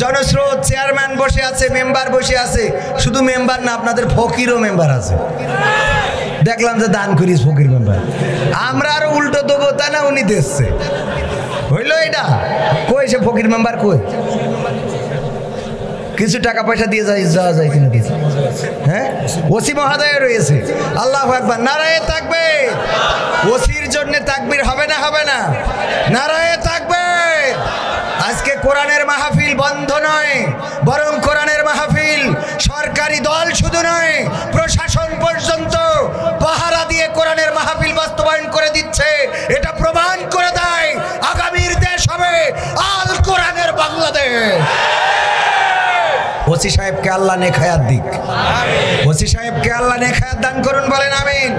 জনস্রোত chairman বসে আছে, member বসে আছে, শুধু মেম্বার না আপনাদের ফকিরও মেম্বার আছে। দেখলাম যে দান করিস ফকির মেম্বার, আমরা আরো উল্টো দেবো তা না, উনি দেখছে হইলো এটা কই সে ফকির মেম্বার কই? কিছু টাকা পয়সা দিয়ে যাওয়া যায় কিনা দিয়েছে? হ্যাঁ, ওসি মহোদয় রয়েছে। আল্লাহু আকবার, নারায়ে তাকবীর। ওসির জন্য তাকবীর হবে না? হবে না? নারায়ে তাকবীর। আজকে কোরআনের মাহফিল বন্ধ নয়, বরং কোরআনের মাহফিল সরকারি দল শুধু নয়, প্রশাসন পর্যন্ত পাহারা দিয়ে কোরআনের মাহফিল বাস্তবায়ন করে দিচ্ছে। এটা প্রমাণ করে দেয় আগামীর দেশ হবে আল কোরআনের বাংলাদেশ। ওসি সাহেবকে আল্লাহ নেক হায়াত দিক, ওসি সাহেবকে আল্লাহ নেক হায়াত দান করুন, বলেন আমিন।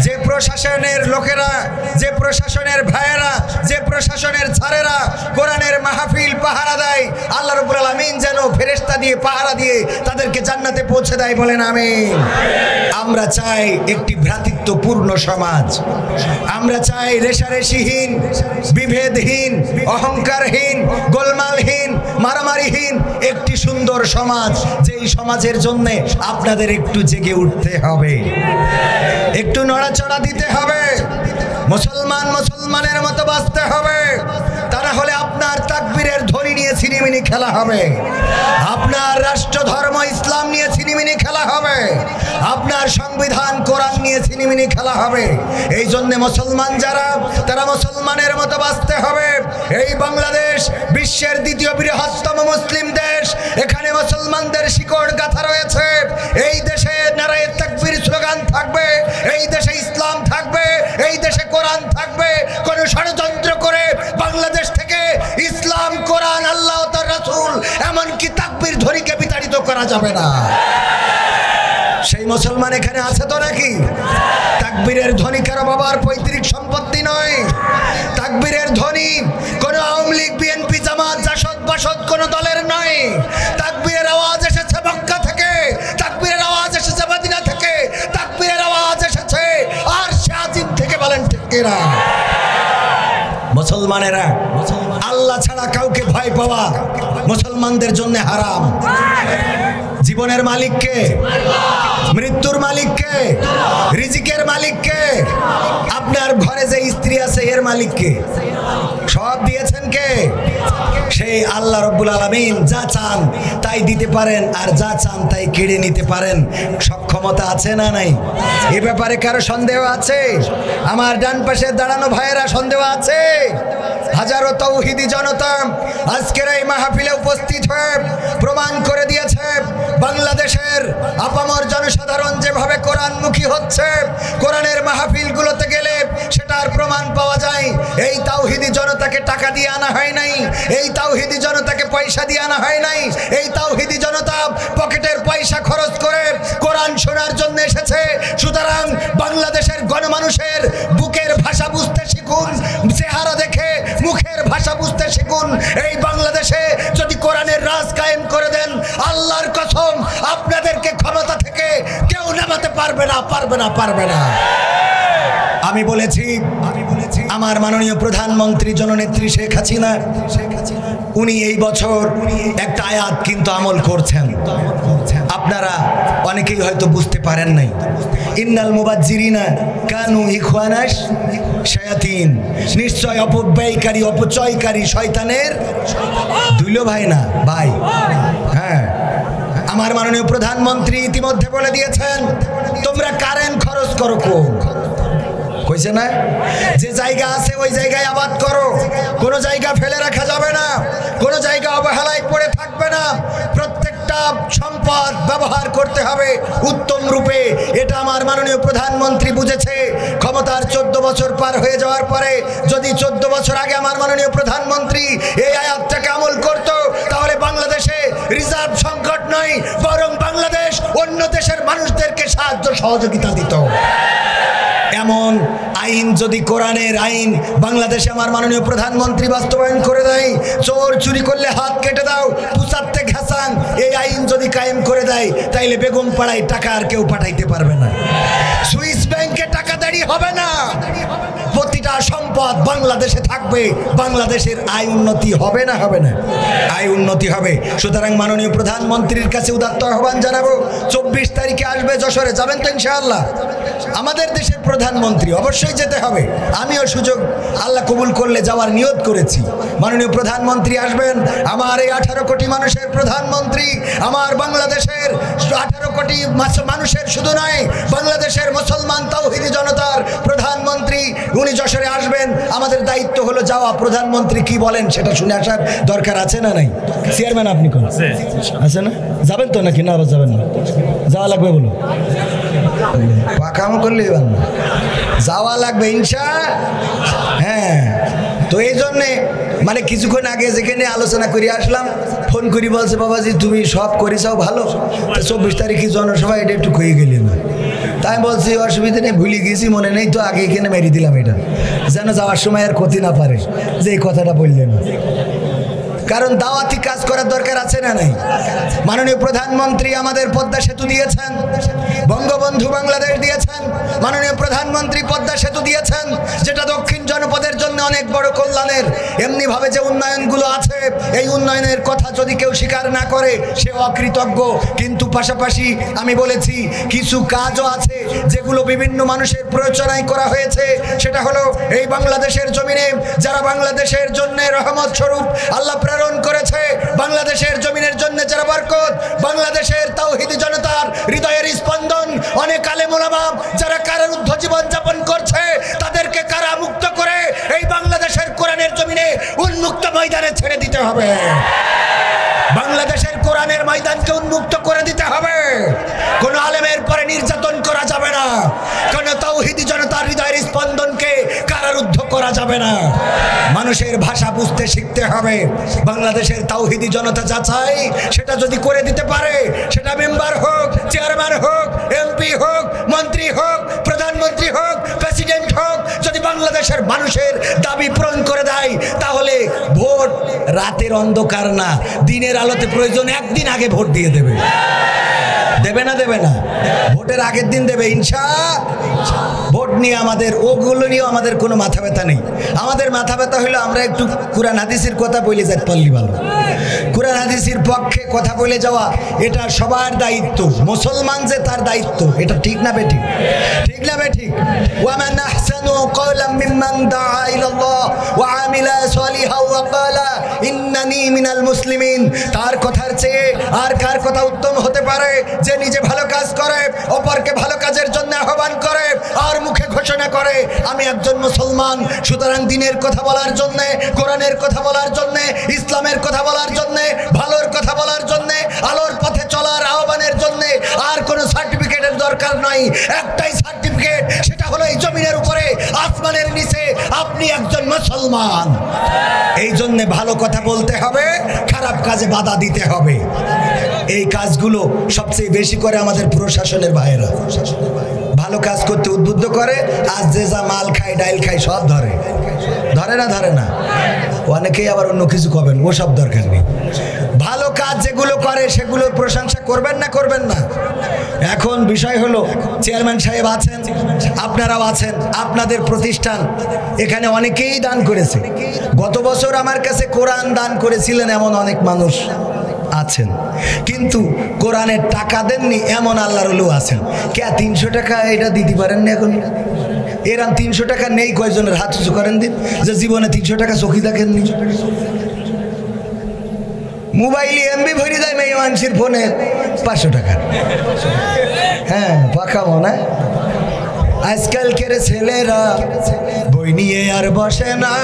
যে প্রশাসনের লোকেরা, যে প্রশাসনের ভাইয়েরা, যে প্রশাসনের ছাড়েরা কোরআনের মাহফিল পাহারা দেয়, আল্লাহ রাব্বুল আলামিন যেন ফেরেশতা দিয়ে পাহারা দিয়ে তাদেরকে জান্নাতে পৌঁছে দেয়, বলেন আমিন। আমরা চাই একটি ভ্রাতৃত্বপূর্ণ সমাজ, আমরা চাই রেশারেশিহীন, বিভেদহীন, অহংকারহীন, গোলমালহীন, মারামারিহীন একটি সুন্দর সমাজ। যেই সমাজের জন্য আপনাদের একটু জেগে উঠতে হবে, একটু নড়াচড়া দিতে হবে, মুসলমান মুসলমানের মতো বাঁচতে হবে। তা না হলে আপনার তাকবীরের ধ্বনি নিয়ে ছিনিমিনি খেলা হবে, আপনার রাষ্ট্র ধর্ম ইসলাম নিয়ে ছিনিমিনি খেলা হবে, আপনার সংবিধান কোরআন নিয়ে ছিনিমিনি খেলা হবে। এই জন্য মুসলমান যারা, তারা মুসলমানের মতো বাঁচতে হবে। এই বাংলাদেশ বিশ্বের দ্বিতীয় বৃহত্তম মুসলিম দেশ, এখানে মুসলমানদের শিকড় গাঁথা রয়েছে। এই দেশে নারায়ে তাকবীর স্লোগান থাকবে, এই দেশে ইসলাম থাকবে, এই দেশে কোরআন থাকবে। কোন ষড়যন্ত্র করে বাংলাদেশ থেকে ইসলাম, কোরআন, আল্লাহ ও তার রাসূল এমনকি তাকবীর ধ্বনিকে বিতাড়িত করা যাবে না। সেই মুসলমান এখানে আছে তো নাকি? তাকবীরের ধ্বনি কারো বাবার পৈতৃক সম্পত্তি নয়। তাকবীরের ধ্বনি কোন আওয়ামী লীগ, বিএনপি, জামাত, জাসদ, বাসদ কোন দলের নয়। তাকবীরের আওয়াজ এসেছে মক্কা থেকে, তাকবীরের আওয়াজ এসেছে মদিনা থেকে, তাকবীরের আওয়াজ এসেছে আরশে আজিম থেকে, বলেন ঠিক কিনা? মুসলমানেরা আল্লাহ ছাড়া কাউকে ভয় পাওয়া মুসলমানদের জন্য হারাম। জীবনের মালিক কে? মৃত্যুর মালিক কে? রিজিকের মালিক কে? আপনার ঘরে যে স্ত্রী আছে এর মালিক কে? সব দিয়েছেন কে? সেই আল্লাহ রাব্বুল আলামিন। যা চান তাই দিতে পারেন, আর যা চান তাই কেড়ে নিতে পারেন। সক্ষমতা আছে না নাই? এ ব্যাপারে কারো সন্দেহ আছে? আমার ডান পাশে দাঁড়ানো ভাইয়েরা সন্দেহ আছে? হাজারো তাওহীদি জনতা আজকের এই মাহফিলে উপস্থিত হয়ে প্রমাণ করে দিয়েছে বাংলাদেশের আপামর জনসাধারণ যেভাবে কোরআনমুখী হচ্ছে, কোরআনের মাহফিলগুলোতে গেলে সেটার প্রমাণ পাওয়া যায়। এই তাওহীদি জনতাকে টাকা দিয়ে আনা হয় নাই, এই তাওহীদি জনতাকে পয়সা দিয়ে আনা হয় নাই। এই তাওহীদি জনতা পকেটের পয়সা খরচ করে কোরআন শোনার জন্য এসেছে। সুতরাং বাংলাদেশের গণমানুষের বুকের ভাষা বুঝতে শিখুন, চেহারা দেখে মুখের ভাষা বুঝতে শিখুন। এই বাংলাদেশে যদি কোরআনের রাজ কায়েম করে দেন, আল্লাহর কসম আপনাদেরকে ক্ষমতা থেকে কেউ নামাতে পারবে না, পারবে না, পারবে না। আমি বলেছি আমার মাননীয় প্রধানমন্ত্রী জননেত্রী শেখ হাসিনা, উনি এই বছর একটা আয়াত কিন্তু আমল করছেন। আপনারা অনেকেই হয়তো বুঝতে পারেন নাই। ইন্নাল মুবাজ্জিরিনা কানু ইখওয়ানাশ শায়াতিন, নিশ্চয় অপব্যয়কারী, অপচয়কারী শয়তানের দুইলো ভাই না ভাই। হ্যাঁ, আমার মাননীয় প্রধানমন্ত্রী ইতিমধ্যে বলে দিয়েছেন, তোমরা কারেন্ট খরচ করো কম। কইছে না? যে জায়গা আছে ওই জায়গায় আবাদ করো, কোনো জায়গা ফেলে রাখা যাবে না, কোনো জায়গা অবহেলায় পড়ে থাকবে না। প্রত্যেকটা সম্পদ ব্যবহার করতে হবে উত্তম রূপে। এটা আমার মাননীয় প্রধানমন্ত্রী বুঝেছে। ক্ষমতার 14 বছর পার হয়ে যাওয়ার পরে যদি 14 বছর আগে আমার মাননীয় প্রধানমন্ত্রী এই আয়াতটাকে আমল করত, তাহলে বাংলাদেশে রিজার্ভ সংকট নয়, বরং বাংলাদেশ অন্য দেশের মানুষদেরকে সাহায্য সহযোগিতা দিত। এমন আইন যদি কোরআনের আইন বাংলাদেশে আমার মাননীয় প্রধানমন্ত্রী বাস্তবায়ন করে দেয়, চোর চুরি করলে হাত কেটে দাও, পুষাতে ঘাসান, এই আইন যদি কায়েম করে দেয়, তাইলে বেগম পাড়ায় টাকা আর কেউ পাঠাইতে পারবে না, সুইস ব্যাংকে টাকা দেরি হবে না, প্রতিটা সম্পদ বাংলাদেশে থাকবে, বাংলাদেশের আয় উন্নতি হবে না হবে না? আয় উন্নতি হবে। সুতরাং মাননীয় প্রধানমন্ত্রীর কাছে উদাত্ত আহ্বান জানাবো, 24 তারিখে আসবে যশোরে, যাবেন তো ইনশাআল্লাহ? আমাদের দেশের প্রধানমন্ত্রী, অবশ্যই যেতে হবে। আমিও সুযোগ আল্লাহ কবুল করলে যাওয়ার নিয়ত করেছি। মাননীয় প্রধানমন্ত্রী আসবেন, আমার এই 18 কোটি মানুষের প্রধানমন্ত্রী, আমার বাংলাদেশের 18 কোটি মানুষের শুধু নয়, বাংলাদেশের মুসলমান তাওহীদি জনতার প্রধানমন্ত্রী, উনি যশোরে আসবেন। আমাদের দায়িত্ব হলো যাওয়া। প্রধানমন্ত্রী কি বলেন সেটা শুনে আসার দরকার আছে না নাই? চেয়ারম্যান আপনি কোন আছে না? যাবেন তো নাকি না? আবার যাবেন না? যাওয়া লাগবে বলো, পাকাম করলেই বাংলা যাওয়া লাগবে ইনশা। হ্যাঁ, তো এই জন্যে মানে কিছুক্ষণ আগে যেখানে আলোচনা করে আসলাম, ফোন করি বলছে বাবাজি তুমি সব করেছাও ভালো, 24 তারিখে জনসভা এটা একটু কয়ে গেলি না। তাই বলছি অসুবিধা নেই, ভুলে গেছি, মনে নেই তো, আগে এখানে মেরে দিলাম এটা, যেন যাওয়ার সময় আর ক্ষতি না পারে যে এই কথাটা বললেন। কারণ দাওয়াতি কাজ করার দরকার আছে না নাই? মাননীয় প্রধানমন্ত্রী আমাদের পদ্মা সেতু দিয়েছেন, বঙ্গবন্ধু বাংলাদেশ দিয়েছেন, মাননীয় প্রধানমন্ত্রী পদ্মা সেতু দিয়েছেন, যেটা দক্ষিণ জনপদের জন্য অনেক বড় কল্যাণের। এমনিভাবে যে উন্নয়নগুলো আছে, এই উন্নয়নের কথা যদি কেউ স্বীকার না করে সে অকৃতজ্ঞ। কিন্তু পাশাপাশি আমি বলেছি কিছু কাজও আছে যেগুলো বিভিন্ন মানুষের প্ররোচনায় করা হয়েছে। সেটা হলো এই বাংলাদেশের জমিনে যারা বাংলাদেশের জন্য রহমত স্বরূপ আল্লাহ প্রেরণ করেছে, বাংলাদেশের জমিনের জন্য যারা বরকত, বাংলাদেশের তাওহীদি জনতার হৃদয়ের স্পন্দন, অনেক আলেম ওলামা যারা কারারুদ্ধ জীবন যাপন করছে, তাদেরকে কারামুক্ত করে এই বাংলাদেশের কোরআনের জমিনে উন্মুক্ত ময়দানে ছেড়ে দিতে হবে। বাংলাদেশের কোরআনের ময়দানকে উন্মুক্ত করে দিতে হবে। কোন আলেমের পরে নির্যাতন করা যাবে না, কোন তাওহীদি জনতার হৃদয়ের স্পন্দনকে কারারুদ্ধ করা যাবে না। মানুষের ভাষা বুঝতে শিখতে হবে। বাংলাদেশের তাওহীদি জনতা যা চায় সেটা যদি করে দিতে পারে, সেটা মেম্বার হোক, চেয়ারম্যান হোক, এমপি হোক, মন্ত্রী হোক, প্রধানমন্ত্রী হোক, প্রেসিডেন্ট হোক, যদি বাংলাদেশের মানুষের দাবি পূরণ করে দেয়, তাহলে ভোট রাতের অন্ধকার না, দিনের আলোতে প্রয়োজন একদিন আগে ভোট দিয়ে দেবে। দেবে না? দেবে না? ভোটের আগের দিন দেবে ইনশাআল্লাহ। ভোট নিয়ে আমাদের, ওগুলো নিয়েও আমাদের কোনো মাথা ব্যথা নেই। আমাদের মাথা ব্যথা হলো আমরা একটু কুরআন হাদিসের কথা বলে যাই পারলি ভালো। কুরআন হাদিসের পক্ষে কথা বলে যাওয়া এটা সবার দায়িত্ব, মুসলমান যে তার দায়িত্ব। এটা ঠিক না বেঠিক? ঠিক না বেঠিক? ওয়ামান আহসানু ক্বাওলাম মিম্মান দাআ ইলাল্লাহ ওয়া আমিলা সালিহান ওয়া ক্বালা ইন্নানি মিনাল মুসলিমিন। তার কথার চেয়ে আর কার কথা উত্তম হতে পারে যে নিজে ভালো কাজ করে, অপরকে ভালো কাজের জন্য আহ্বান করে, আর মুখে ঘোষণা করে আমি একজন মুসলমান। সুতরাং দিনের কথা বলার জন্য, কোরআনের কথা বলার জন্য, ইসলামের কথা বলার জন্য, ভালোর কথা বলার জন্য, আলোর পথে চলার আহ্বানের জন্য আর কোনো সার্টিফিকেটের দরকার নাই। একটাই সার্টিফিকেট, সেটা হলো এই জমিনের উপরে আসমানের নিচে আপনি একজন মুসলমান। এই জন্য ভালো কথা বলতে হবে, খারাপ কাজে বাধা দিতে হবে। এই কাজগুলো সবচেয়ে বেশি করে আমাদের প্রশাসনের ভাইয়েরা। ভালো কাজ করতে উদ্বুদ্ধ করে, আজ যে যা মাল খায়, ডাইল খায়, সব ধরে। ধরে না? ধরে না? অনেকেই আবার অন্য কিছু করবেন, ও সব দরকার নেই। ভালো কাজ যেগুলো করে সেগুলোর প্রশংসা করবেন না? করবেন না? এখন বিষয় হলো চেয়ারম্যান সাহেব আছেন, আপনারাও আছেন, আপনাদের প্রতিষ্ঠান, এখানে অনেকেই দান করেছে। গত বছর আমার কাছে কোরআন দান করেছিলেন এমন অনেক মানুষ আছেন, কিন্তু কোরআনের টাকা দেননি এমন আল্লাহর ওলি আছেন। কে 300 টাকা এটা দিতে পারেন না? এখন এরম 300 টাকা নেই কয়জনের হাত উঁচু করেন দিন যে জীবনে 300 টাকা চোখই দেখেননি। মোবাইলে এমবি ভরে দেয় মেয়ে মানুষের ফোনে 500 টাকা। হ্যাঁ, পাকা মনে। আজকালকের ছেলেরা বই নিয়ে আর বসে না,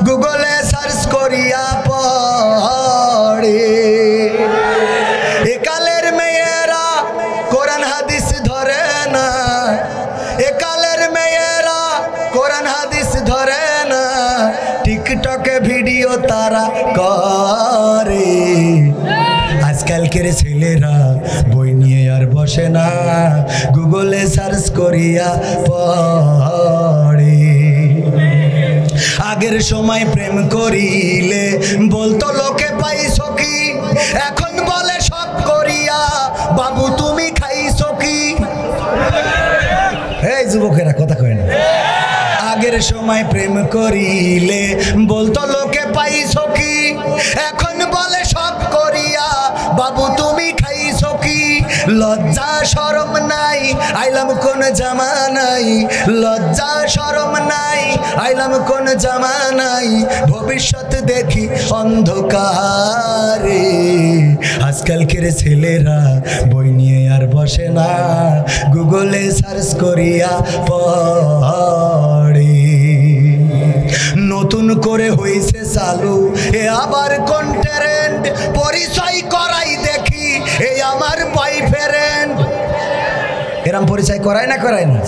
গুগলে সার্চ করিয়া পড়ে। একালের মেয়েরা কোরআন হাদিস ধরে না, একালের মেয়েরা কোরআন হাদিস ধরে না, টিকটকে ভিডিও তারা করে। আজকালকের ছেলেরা বই নিয়ে আর বসে না, গুগলে সার্চ করিয়া পড়ে। আগের সময় প্রেম করিলে বলতো লোকে পাইছো কি, এখন বলে সব করিয়া বাবু তুমি খাইছো কি। এই যুবকেরা কথা কয় না। আগের সময় প্রেম করিলে বলতো লোকে পাইছো কি, এখন বলে সব করিয়া বাবু তুমি খাইছো কি। লজ্জা শরম নাই আইলাম কোন জামানাই, লজ্জা শরম নাই আইলাম কোন জামানাই, ভবিষ্যৎ দেখি অন্ধকারে। আজকালকের ছেলেরা বই নিয়ে আর বসে না, গুগলে সার্চ করিয়া পড়ে। নতুন করে হইছে চালু এ আবার কোন ট্রেন্ড, পরিচয় করাই দেখি এই আমার বয়ফ্রেন্ড। এরম পরিচয় করায় না করায় না?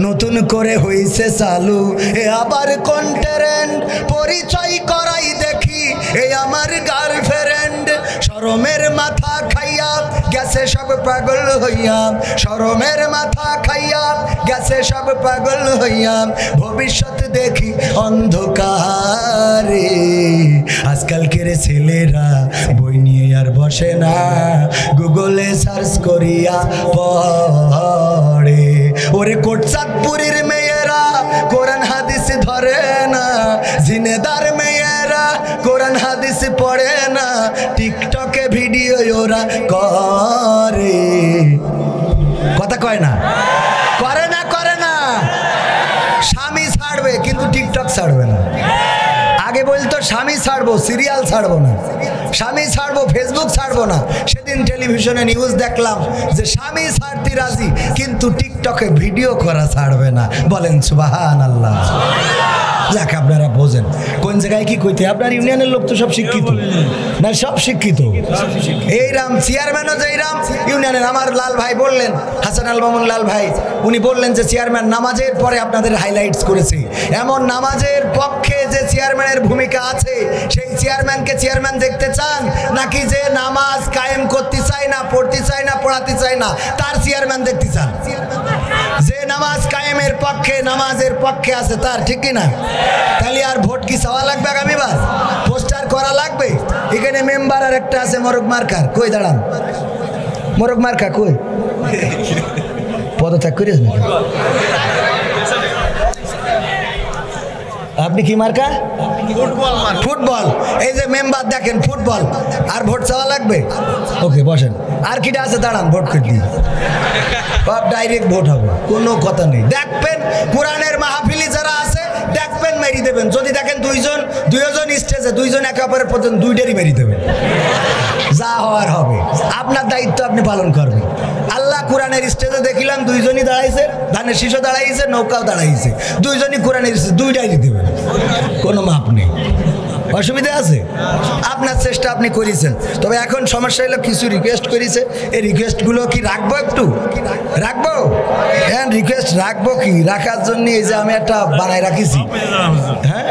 নতুন করে হইছে চালু এ আবার কোন ট্রেন্ড, পরিচয় করাই দেখি এই আমার গার্লফ্রেন্ড। শরমের মাথা খাইয়া গেছে সব পাগল হইয়া, শরমের মাথা খাইয়া গেছে সব পাগল হইয়া, ভবিষ্যৎ দেখি অন্ধকারে। আজকালকের ছেলেরা বই নিয়ে আর বসে না, গুগলে সার্চ করিয়া পড়ে। ওরে কোটচাঁদপুরের মেয়েরা কোরআন হাদিস ধরে না, জিনেদার মেয়েরা কোরআন হাদিস পড়ে না, টিকটকে ভিডিও ওরা করে। কথা কয় না? করে না করে না? স্বামী ছাড়বে কিন্তু টিকটক ছাড়বে না। আগে বলতো স্বামী ছাড়বো সিরিয়াল ছাড়বো না, স্বামী ছাড়বো ফেসবুক ছাড়বো না। সেদিন টেলিভিশনে নিউজ দেখলাম যে স্বামী ছাড়তে রাজি কিন্তু টিকটকে ভিডিও করা ছাড়বে না। বলেন সুবহানাল্লাহ। যাক আপনারা বোঝেন কোন জায়গায় কি কইতে। আপনার ইউনিয়নের লোক তো সব শিক্ষিত না? সব শিক্ষিত। এইরাম চেয়ারম্যানও যে এইরাম ইউনিয়নের আমার লাল ভাই বললেন, হাসান আল মামুন লাল ভাই, উনি বললেন যে চেয়ারম্যান নামাজের পরে আপনাদের হাইলাইটস করেছে। এমন নামাজের পক্ষে যে চেয়ারম্যানের ভূমিকা আছে, সেই চেয়ারম্যানকে চেয়ারম্যান দেখতে চান নাকি যে নামাজ কায়েম করতে চায় না, পড়তে চায় না, পড়াতে চায় না, তার চেয়ারম্যান দেখতে চান? যে নামাজ কায়েমের পক্ষে, নামাজের পক্ষে আছে তার, ঠিক কি না? তাহলে আর ভোট কি চাওয়া লাগবে আগামীবার? পোস্টার করা লাগবে? এখানে মেম্বার আর একটা আছে মোরগ মার্কার, কই দাঁড়ান মোরগ মার্কা কই? পদত্যাগ করিস না? আপনি কি মার্কা? ফুটবল। এই যে মেম্বার দেখেন ফুটবল। আর ভোট চাওয়া লাগবে? ওকে বসেন। আর কিটা আছে দাঁড়ান, ভোট করে দিই। ডাইরেক্ট ভোট হবে, কোনো কথা নেই। দেখবেন কোরআনের মাহফিলি যারা আছে দেখবেন মেরি দেবেন। যদি দেখেন দুইজন স্টেজে, দুইজন একে অপরের প্রতি দুইটারই মেরি দেবেন। যা হওয়ার হবে, আপনার দায়িত্ব আপনি পালন করবেন। আল্লাহ কোরআনের স্টেজে দেখিলাম দুইজনই দাঁড়াইছে, ধানের শীষও দাঁড়াইছে, নৌকাও দাঁড়াইছে, দুইজনই কোরআনের স্টেজে, দুইটাই দেবেন, কোনো মাপ নেই। অসুবিধা আছে? আপনার চেষ্টা আপনি করেছেন। তবে এখন সমস্যা হলো কিছু রিকোয়েস্ট করেছে, এই রিকোয়েস্টগুলো কি রাখবো? একটু রাখবো। হ্যাঁ রিকোয়েস্ট রাখবো। কি রাখার জন্য এই যে আমি একটা বানায় রাখিছি। হ্যাঁ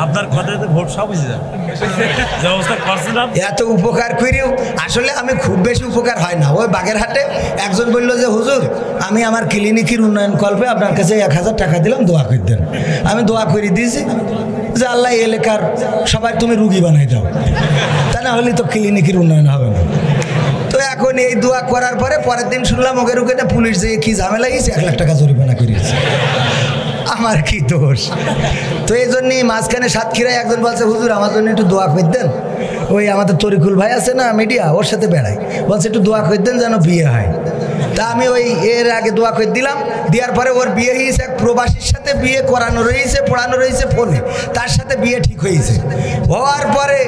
আপনার কথাতে ভোট সব হয়েছে ব্যবস্থা করছেন। এত উপকার করেও আসলে আমি খুব বেশি উপকার হয় না। ওই বাগেরহাটে একজন বললো যে হুজুর আমি আমার ক্লিনিকের উন্নয়ন কল্পে আপনার কাছে 1000 টাকা দিলাম, দোয়া করে দেন। আমি দোয়া করে দিয়েছি যে আল্লাহ এলাকার সবাই তুমি রুগী বানাই দাও, তা না হলে তো ক্লিনিকের উন্নয়ন হবে না। তো এখন এই দোয়া করার পরে পরের দিন শুনলাম ওকে রুকে না পুলিশ যে কি ঝামেলা গেছে, 1 লাখ টাকা জরিমানা করিয়েছে। আমার কি দোষ? তো এই জন্যই মাঝখানে সাতক্ষীরায় একজন বলছে হুজুর আমার জন্য একটু দোয়া করে দেন। ওই আমাদের তরিকুল ভাই আছে না মিডিয়া, ওর সাথে বেড়াই, বলছে একটু দোয়া করে দেন যেন বিয়ে হয়। তা আমি ওই এর আগে দোয়া করে দিলাম। দেওয়ার পরে ওর বিয়ে হয়েছে এক প্রবাসীর সাথে, বিয়ে করানো রয়েছে, পড়ানো রয়েছে ফোনে, তার সাথে বিয়ে ঠিক হয়েছে। হওয়ার পরে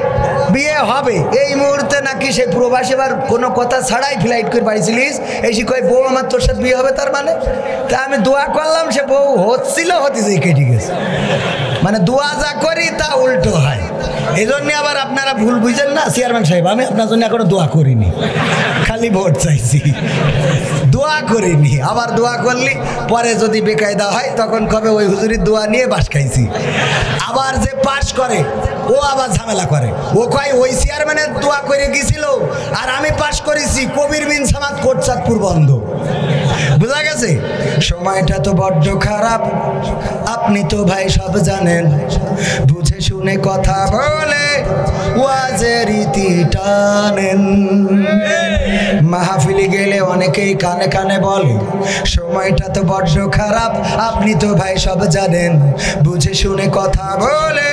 বিয়ে হবে এই মুহূর্তে নাকি সেই প্রবাসী এবার কোনো কথা ছাড়াই ফ্লাইট করে বাড়িছিলিস, এসে কয় বউ আমার তোর সাথে বিয়ে হবে তার মানে। তা আমি দোয়া করলাম, সে বউ হচ্ছিল হতেছে কেটে গেছে। মানে দোয়া যা করি তা উল্টো হয়। এই জন্য আবার আপনারা ভুল বুঝেন না চেয়ারম্যান সাহেব, আমি আপনার জন্য এখনো দোয়া করিনি, খালি ভোট চাইছি, দোয়া করিনি। আবার দোয়া করলি পরে যদি বেকায়দা হয় তখন কবে ওই হুজুরির দোয়া নিয়ে বাস খাইছি। আবার যে পাশ করে ও আবার ঝামেলা করে, ও কয় ওই চেয়ারম্যানের দোয়া করে গেছিল আর আমি পাশ করেছি, কবির বিন সামাদ কোটচাঁদপুর বন্ধ। বুঝা গেছে? সময়টা তো বড্ড খারাপ, আপনি তো ভাই সব জানেন। বুঝে শুনে কথা বলে ওয়াজের রীতি টানেন। মাহফিলে গেলে অনেকেই কানে কানে বলে সময়টা তো বড্ড খারাপ, আপনি তো ভাই সব জানেন। বুঝে শুনে কথা বলে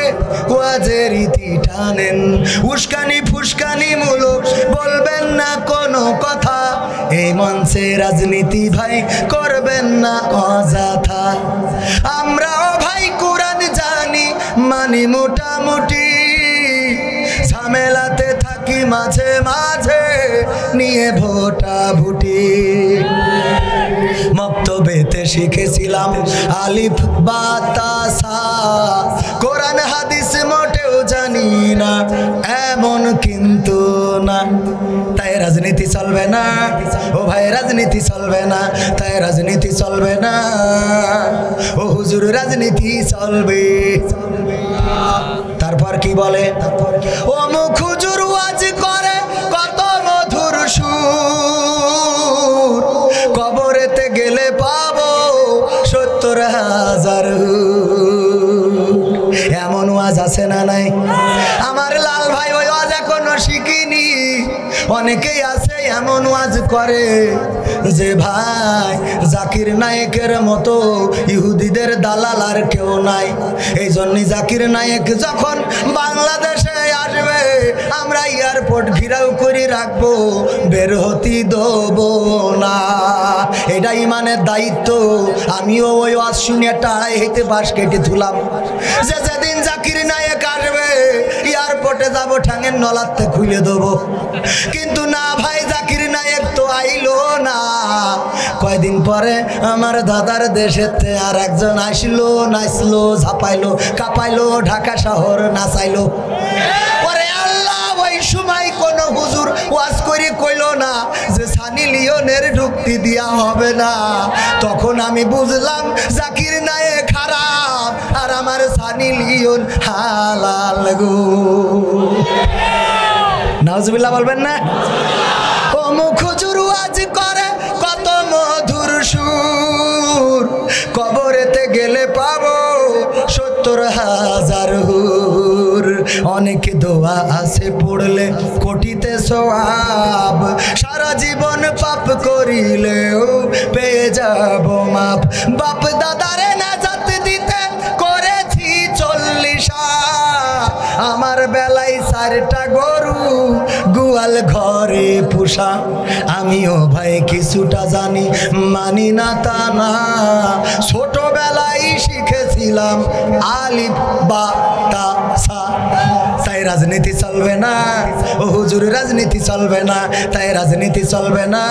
ওয়াজের রীতি টানেন। উস্কানি ফুসকানি মূলক বলবেন না কোনো কথা, এই মঞ্চে রাজনীতি ভাই করবেন না অযথা। আমরাও ভাই কোরআন জানি মানি মোটামুটি, ঝামেলাতে থাকি মাঝে মাঝে নিয়ে ভোটা ভুটি। মক্তবেতে শিখেছিলাম আলিফ বা তা সা, কোরআন হাদিস মোটেও জানি না এমন কিন্তু না। তাই রাজনীতি চলবে না ও ভাই, রাজনীতি চলবে না, তাই রাজনীতি চলবে না ও হুজুর, রাজনীতি চলবে। তারপর কি বলে, ও মুখ হুজুর ওয়াজ করে কত মধুর সুর, কবরেতে গেলে পাবো ৭০,০০০। এমন ওয়াজ আছে না নাই? আমার লাল ভাই ওই ওয়াজ এখনো শিখিনি। অনেকেই আছে এমন ওয়াজ করে যে ভাই জাকির নায়েকের মতো ইহুদিদের দালাল আর কেউ নাই। এই জন্যই জাকির নায়েক যখন বাংলাদেশে আসবে আমরা এয়ারপোর্ট ঘিরাও করে রাখবো, বের হতে দেবো না। এটা ইমানের দায়িত্ব। আমিও ওই ওয়াজ শুনে একটা আড়াই হেঁটে বাস কেটে তুলাম যে যেদিন জাকির নায়েক আসবে এয়ারপোর্টে যাবো ঠাঙের নলাতে খুলে দেবো। কিন্তু না ভাই, জাকির নায়েক তো আইলো না। কয়দিন পরে আমার দাদার দেশেতে আর একজন আসলো, নাচলো, ঝাপাইলো, কাঁপাইলো, ঢাকা শহর নাচাইলো। ওরে আল্লাহ, ওই সময় কোন হুজুর ওয়াজ করে কইলো না যে সানি লিওনের ঢুকতি দিয়া হবে না। তখন আমি বুঝলাম জাকির নায়েক খারাপ আর আমার সানি লিওন হালাল গো। নাউজুবিল্লাহ বলবেন না? ও মুখ হুজুর ওয়াজ করে কত মধুর সুর, কবরেতে গেলে পাবো ৭০,০০০ হুর। অনেক দোয়া আছে পড়লে কোটিতে সওয়াব, সারা জীবন পাপ করিলেও পেয়ে যাব মাপ। বাপ দাদারে নাজাত দিতে করেছি ৪০, আমার বেলায় ৪টা গরু গোয়াল ঘরে পোষা। আমিও ভাই কিছুটা জানি, মানি না তা না। ছোটবেলায় শিখেছিলাম আলিফ বা তা সা। তাই রাজনীতি চলবে না ও হুজুর, রাজনীতি চলবে না, তাই রাজনীতি চলবে না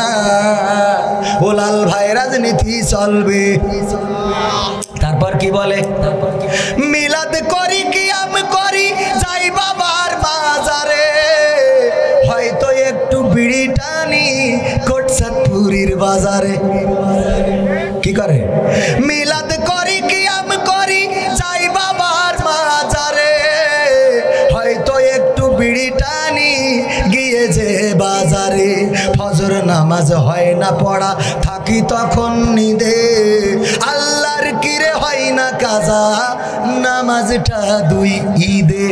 ও লাল ভাই, রাজনীতি চলবে। তারপর কি বলে, মিলাদ করি কিয়াম করি যাই বাবার মাজারে, হয়তো একটু বিড়ি টানি কোটসাদপুরীর বাজারে। কি করে, মিলাদ করি কিয়াম করি যাই বাবার মাজারে, হয়তো একটু বিড়ি টানি গিয়ে যে বাজারে। ফজর নামাজ হয় না পড়া, থাকি তখন নিদে, আল্লাহর কিরে হয় না কাজা, নামাজটা 2 ঈদে।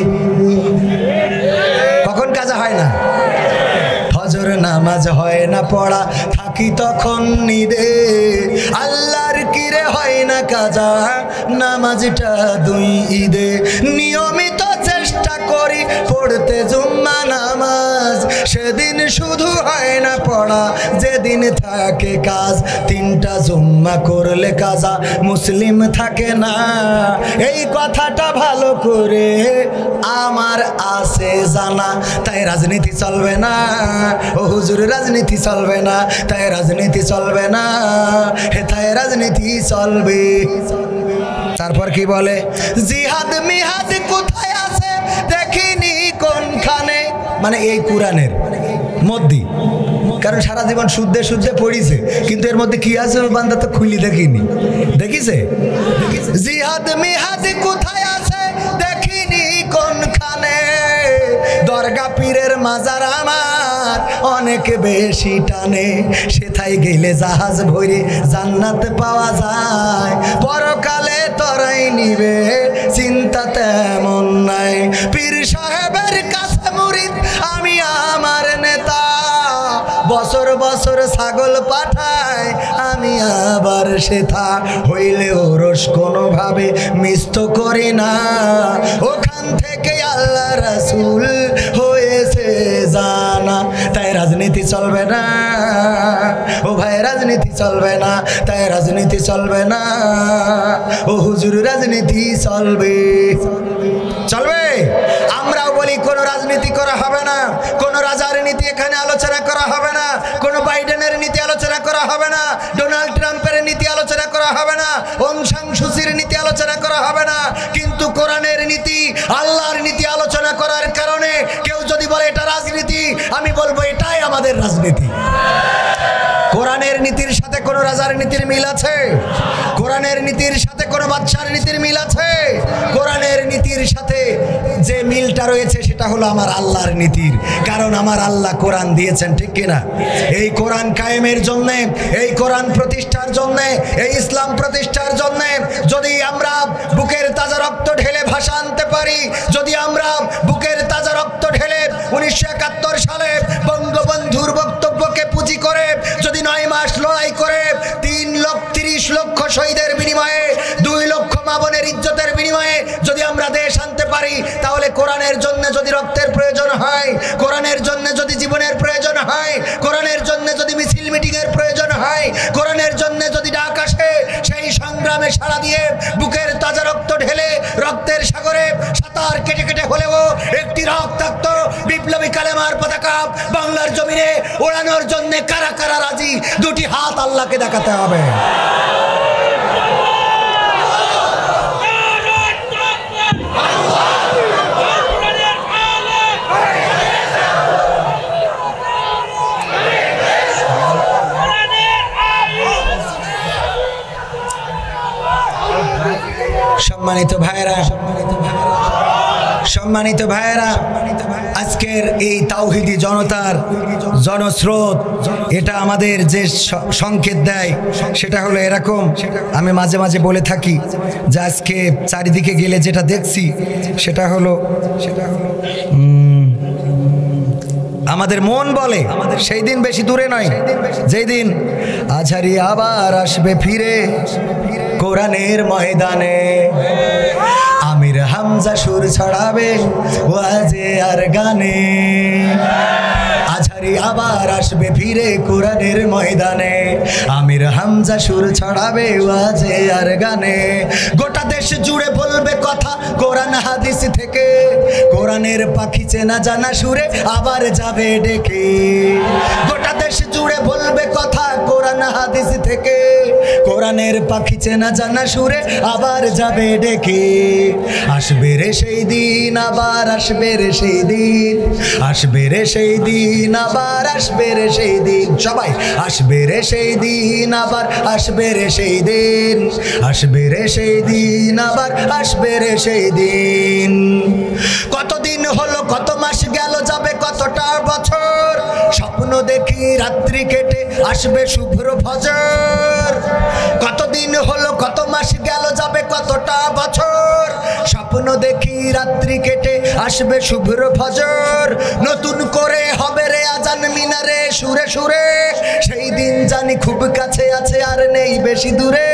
কখন কাজা হয় না? ফজর নামাজ হয় না পড়া, থাকি তখন নিদে, আল্লাহর কিরে হয় না কাজা, নামাজটা 2 ঈদে। নিয়মিত চেষ্টা করি পড়তে জুম্মা নামাজ, সেদিন শুধু হয় না পড়া যেদিন থাকে কাজ। 3টা জুম্মা করলে কাজা মুসলিম থাকে না, এই কথাটা ভালো করে আমার আছে জানা। তাই রাজনীতি চলবে না ও হুজুর, রাজনীতি চলবে না, তাই রাজনীতি চলবে না, হে তাই রাজনীতি চলবে। তারপর কি বলে, জিহাদ মিহাদ কোথায় আছে দেখিনি কোনখানে, মানে এই কোরআনের মধ্যে। কারণ সারা জীবন শুদ্ধে শুদ্ধে পড়িছে, কিন্তু এর মধ্যে কি আছে বান্দা তো খুলি দেখিনি। দেখিছে, জিহাদ মিহাদ কোথায় আছে দেখিনি কোনখানে, দরগা পীরের মাজার আমার অনেক বেশি টানে, সেথায় গেলে জাহাজ ভরে জান্নাত পাওয়া যায়। পরকালে তরাই নিবে চিন্তা তেমন নাই। পীর সাহেবের কাছে মুরিদ আমি আমার নেতা, বছর বছর ছাগল পাঠায় আমি আবার সেথা, হইলে ওরস কোনোভাবে মিস তো করি না। ওখান থেকে আল্লাহ রাসূল হয়েছে জানা। তাই রাজনীতি চলবে না ও ভাই, রাজনীতি চলবে না, তাই রাজনীতি চলবে না ও হুজুর, রাজনীতি চলবে চলবে। আমরাও বলি কোনো রাজনীতি করা হবে না, কোনো রাজার নীতি এখানে আলোচনা করা হবে না, কোনো বাইডেনের নীতি আলোচনা করা হবে না, ডোনাল্ড ট্রাম্পের নীতি আলোচনা করা হবে না, অং সান সুচির নীতি আলোচনা করা হবে না। কিন্তু কোরআনের নীতি, আল্লাহর নীতি আলোচনা করার কারণে কেউ যদি বলে এটা রাজনীতি, আমি বলবো এটাই আমাদের রাজনীতি। কোরআনের নীতির সাথে কোনো রাজার নীতির মিল আছে? কোরআনের নীতির সাথে কোনো বাদশার নীতির মিল আছে? কোরআনের নীতির সাথে যে মিলটা রয়েছে সেটা হলো আমার আল্লাহর নীতির, কারণ আমার আল্লাহ কোরআন দিয়েছেন, ঠিক কিনা? এই কোরআন কায়েমের জন্যে, এই কোরআন প্রতিষ্ঠার জন্যে, এই ইসলাম প্রতিষ্ঠার জন্যে যদি আমরা বুকের তাজা রক্ত ঢেলে ভাষা আনতে পারি, যদি আমরা বুকের তাজা রক্ত ঢেলে 1971 সালে বঙ্গবন্ধুর বক্তব্যকে পুঁজি করে যদি 9 মাস লড়াই করে 3,30 লক্ষ শহীদের বিনিময়ে, 2 লক্ষ মা বোনের ইজ্জতের বিনিময়ে যদি আমরা দেশ আনতে পারি, তাহলে কোরআনের জন্য যদি রক্তের প্রয়োজন হয়, কোরআনের জন্য যদি জীবনের প্রয়োজন হয়, কোরআনের জন্য যদি মিছিল মিটিংয়ের প্রয়োজন হয়, কোরআনের জন্য যদি ডাক আসে, সেই সংগ্রামে সাড়া দিয়ে বুকের তাজা রক্ত ঢেলে রক্তের সাগরে সাঁতার কেটে কেটে হলেও একটি রক্তাক্ত বিপ্লবী কালেমার পতাকা বাংলার জমিনে ওড়ানোর জন্য কারা কারা রাজি? দুটি হাত আল্লাহকে দেখাতে হবে। সম্মানিত ভাইয়েরা, সম্মানিত ভাইয়েরা, আজকের এই তাওহীদি জনতার জনস্রোত এটা আমাদের যে সংকেত দেয় সেটা হলো এরকম। আমি মাঝে মাঝে বলে থাকি যে আজকে চারিদিকে গেলে যেটা দেখছি সেটা হলো আমাদের মন বলে সেই দিন বেশি দূরে নয়, যেই দিন আজহারি আবার আসবে ফিরে কোরআনের ময়দানে, আমির হামজা সুর ছড়াবে ওয়াজে আর গানে। আজহারি আবার আসবে ফিরে কোরআনের ময়দানে, আমির হামজা সুর ছড়াবে ওয়াজে আর গানে। গোটা দেশ জুড়ে বলবে কথা কোরআন হাদিস থেকে, কোরআনের পাখি চেনা জানা সুরে আবার যাবে ডেকে। গোটা দেশ জুড়ে বলবে কথা কোরআন হাদিস থেকে, কোরআনের পাখি চেনা জানা সুরে আবার যাবে ডেকে। আসবে রে সেই দিন, আবার আসবে রে সেই দিন, আসবে রে সেই দিন, আবার আসবে রে সেই দিন। সবাই আসবে রে সেই দিন, আবার আসবে রে সেই দিন, আসবে রে সেই দিন, আবার আসবে রে সেই দিন। কতদিন হলো, কত মাস গেল, যাবে কতটা বছর, স্বপ্ন দেখি রাত্রি কেটে আসবে শুভ্র ফজর। কতদিন হলো, কত মাস গেল, যাবে কতটা বছর, স্বপ্ন দেখি রাত্রি কেটে আসবে শুভ্র ফজর। নতুন করে হবে রে আজান মিনারে সুরে সুরে, সেই দিন জানি খুব কাছে আছে আর নেই বেশি দূরে।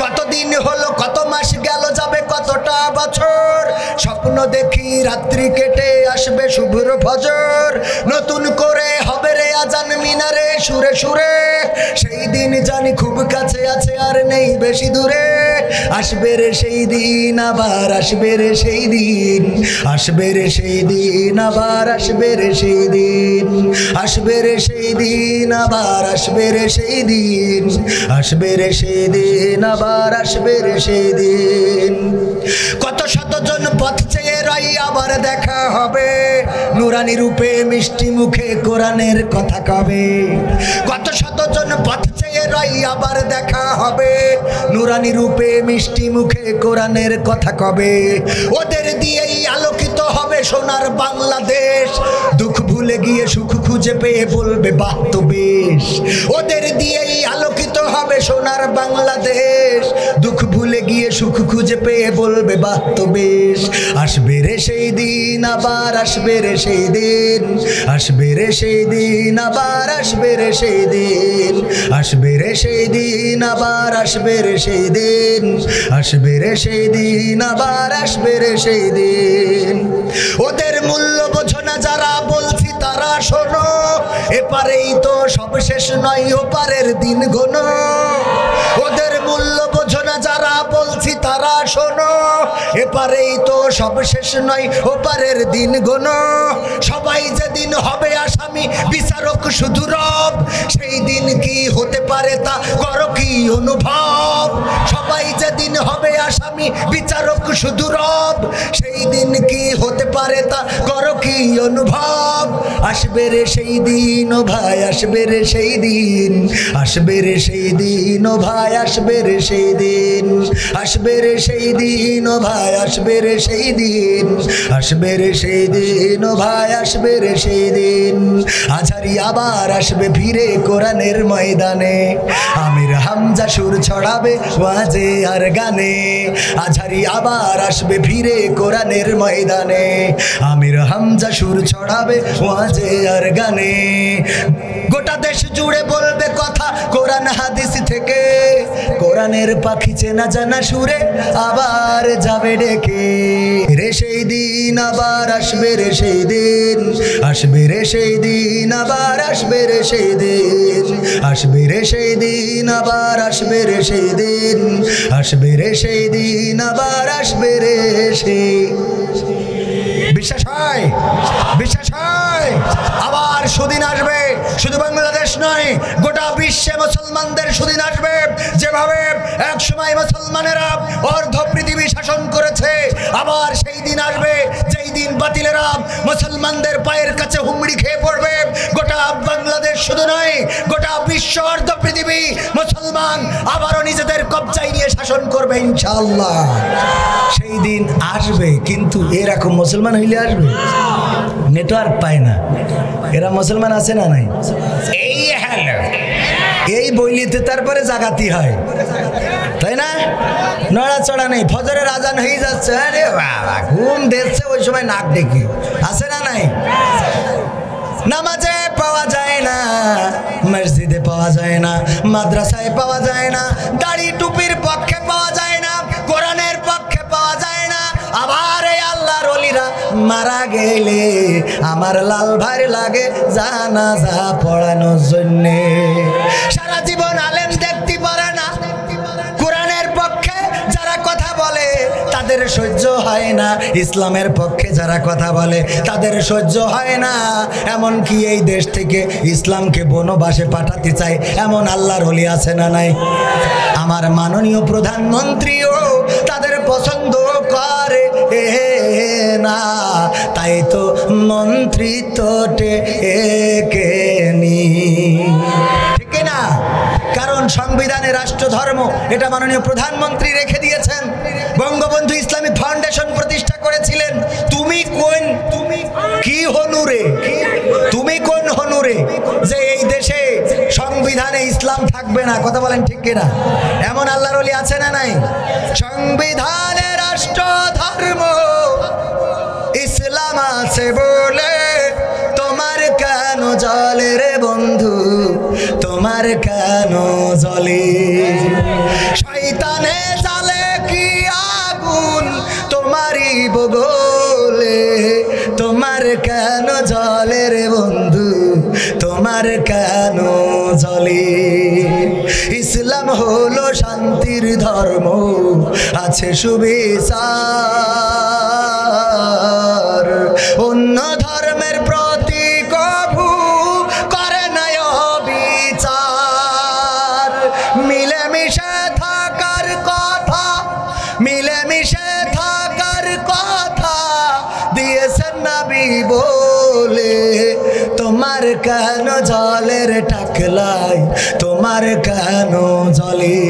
কতদিন হলো, কত মাস গেল, যাবে কতটা বছর, স্বপ্ন দেখি রাত্রি কেটে আসবে শুভ্র ফজর। নতুন করে হবে রে আজান মিনারে সুরে সুরে, সেই দিন জানি খুব কাছে আছে আর নেই বেশি দূরে। আসবে রে সেই দিন, আবার আসবে রে সেই দিন, আসবে রে সেই দিন, আবার আসবে রে সেই দিন, আসবে রে সেই দিন, আবার আসবে রে সেই দিন, আসবে রে সেই দিন, আবার আসবে রে সেই দিন। কত শতজন পথ চেয়ে রই, আবার দেখা হবে নুরানি রূপে মিষ্টি মুখে কোরআনের কথা কবে। কত শতজন পথ চেয়ে রই, আবার দেখা হবে নুরানি রূপে মিষ্টি মুখে কোরআনের কথা কবে। ওদের দিয়েই আলোকিত হবে সোনার বাংলাদেশ, দুঃখ ভুলে গিয়ে সুখ খুঁজে পেয়ে বলবে বাহ তো বেশ, ওদের দিয়েই আলোকিত হবে সোনার বাংলাদেশ। দুঃখ ভুলে গিয়ে সুখ খুঁজে পেয়ে বলবে বাহ তো বেশ। আসবে রে সেই দিন, আবার আসবে রে সেই দিন, আসবে রে সেই দিন, আবার আসবে রে সেই দিন, আসবে রে সেই দিন, আবার আসবে রে সেই দিন, আসবে রে সেই দিন, আবার আসবে রে সেই দিন। ওদের মূল্য বোঝো না যারা, বলছি তারা শোনো, এপারেই তো সব শেষ নয়, ওপারের দিন গোনো। ওদের মূল্য বোঝো না যারা, বলছি তারা শোনো, এপারেই তো সব শেষ নয়, ওপারের দিন গোনো। সবাই যেদিন হবে আসামি, বিচারক শুধু রব, সেই দিন কি হতে পারে তা করো কি অনুভব। সবাই যেদিন হবে আসামি, বিচারক শুধু রব, সেই দিন কি হতে পারে তা করো কি অনুভব। আসবে রে সেই দিন ও ভাই, আসবে রে সেই দিন, আসবে রে সেই দিন ও ভাই, আসবে রে সেই দিন, আসবে রে সেই দিন ও ভাই, আসবে রে সেই দিন, আসবে রে সেই দিন ও ভাই, আসবে রে সেই দিন। আজহারি আবার আসবে ফিরে কোরআনের ময়দানে, আমির হামজা সুর ছড়াবে ওয়াজে আর গানে। আজহারি আবার আসবে ফিরে কোরআনের ময়দানে, আমির হামজা সুর ছড়াবে ওয়াজে আর গানে। গোটা দেশ জুড়ে বলবে কথা কোরআন হাদিস থেকে, কোরআনের পাখি চেনা জানা সুরে আবার যাবে ডেকে। রে সেই দিন, আবার আসবে রে সেই দিন, আসবে রে সেই দিন, আবার আসবে রে সেই দিন, আসবে রে সেই দিন, আবার আসবে রে সেই দিন, আসবে রে সেই দিন, আবার আসবে রে সেই। বিশ্বাস হয়? বিশ্বাস হয়? আবার সুদিন আসবে, শুধু বাংলাদেশ নয়, গোটা বিশ্বে মুসলমানদের সুদিন আসবে। যেভাবে এক সময় মুসলমানেরা অর্ধ পৃথিবী শাসন করেছে, আবার সেই দিন আসবে যেই দিন বাতিলেরা মুসলমানদের পায়ের কাছে হুমড়ি খেয়ে পড়বে। গোটা বাংলাদেশ শুধু নয়, গোটা বিশ্ব অর্ধ পৃথিবী মুসলমান আবারও নিজেদের কবজায় নিয়ে শাসন করবে ইনশাআল্লাহ। সেই দিন আসবে, কিন্তু এরকম মুসলমান হইলে আসবে? নেটওয়ার্ক পায় না, এরা মুসলমান আছে না নাই? এই হ্যালো, এই বইলিতে তারপরে জাগাতি হয়, তাই না? নড়াচড়া নেই, ফজরের আজান হয়ে যাচ্ছে, আরে বাবা ঘুম দেখছে, ওই সময় নাক ডেকে আছে না নাই? নামাজে পাওয়া যায় না, মসজিদে পাওয়া যায় না, মাদ্রাসায় পাওয়া যায় না, দাড়ি টুপির পক্ষে পাওয়া যায় না, কোরআনের পক্ষে পাওয়া যায় না। আবার এই আল্লাহর ওলিরা মারা গেলে আমার লাল ভাই লাগে জানাজা পড়ানোর জন্যে। সারা জীবন আলেম দেখতে পারে না, কোরআনের পক্ষে যারা কথা বলে তাদের সহ্য হয় না, ইসলামের পক্ষে যারা কথা বলে তাদের সহ্য হয় না। এমনকি এই দেশ থেকে ইসলামকে বনবাসে পাঠাতে চায় এমন আল্লাহর ওলি আছে না নাই? আমার মাননীয় প্রধানমন্ত্রীও তাদের পছন্দ করে না, তাই তো মন্ত্রিত্বটে একেনি, ঠিক না? কারণ সংবিধানে রাষ্ট্রধর্ম এটা মাননীয় প্রধানমন্ত্রী রেখে দিয়েছেন। বঙ্গবন্ধু ইসলামিক ফাউন্ডেশন প্রতিষ্ঠা করেছিলেন। তুমি কোন, তুমি কি হনুরে, তুমি কোন হনুরে যে এই দেশে সংবিধানে ইসলাম থাকবে না? কথা বলেন ঠিক কিনা? এমন আল্লাহর ওলি আছে না নাই? সংবিধানে রাষ্ট্রধর্ম ইসলাম আছে বলে তোমার কেন জলে রে বন্ধু, তোমার কেন জলে? শয়তানে জ্বালে কি আগুন তোমারই বগলে, তোমার কেন জলে রে বন্ধু, তোমার কেন জলে? ইসলাম হলো শান্তির ধর্ম, আছে সুবিচার, অন্য ধর্মের প্রতি কভু করে না বিচার। মিলেমিশে থাকার কথা, মিলেমিশে থাকার কথা দিয়েছেন নবী বলে, তোমার কেন জলের টাকলাই, তোমার কেন জলে?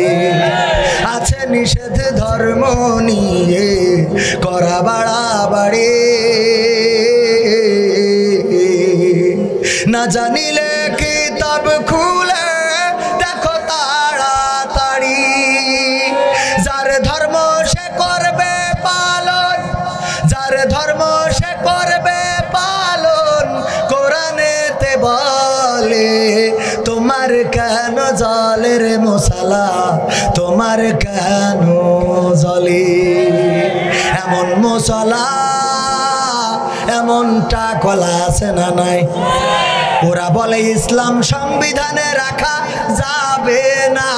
আছে নিষেধ ধর্ম নিয়ে করা বাড়াবাড়ি, না জানিলে কিতাব খুলে দেখো তাড়াতাড়ি, যার ধর্ম সে করবে পালন, যার ধর্ম সে করবে পালন, কোরআনেতে বলে তোমার কেন জলে রে মুসালা, তোমার কেন জলে। এমন মুসালা এমনটা কলা আছে না নাই? ওরা বলে ইসলাম সংবিধানে রাখা যাবে না,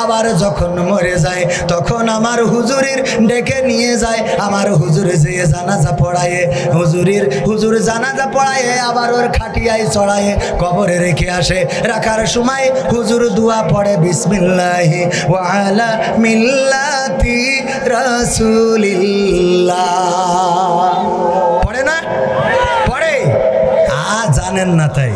আবার যখন মরে যায় তখন আমার হুজুরের ডেকে নিয়ে যায়, আমার হুজুর যে জানাজা পড়ায়, হুজুর জানাজা পড়ায়, আবার ওর খাটিয়ায় চড়ায় কবরে রেখে আসে। রাখার সময় হুজুর দোয়া পড়ে বিসমিল্লাহি ওয়া আলা মিল্লাতি রাসূলিল্লাহ, পড়ে না? পড়ে? জানেন না তাই।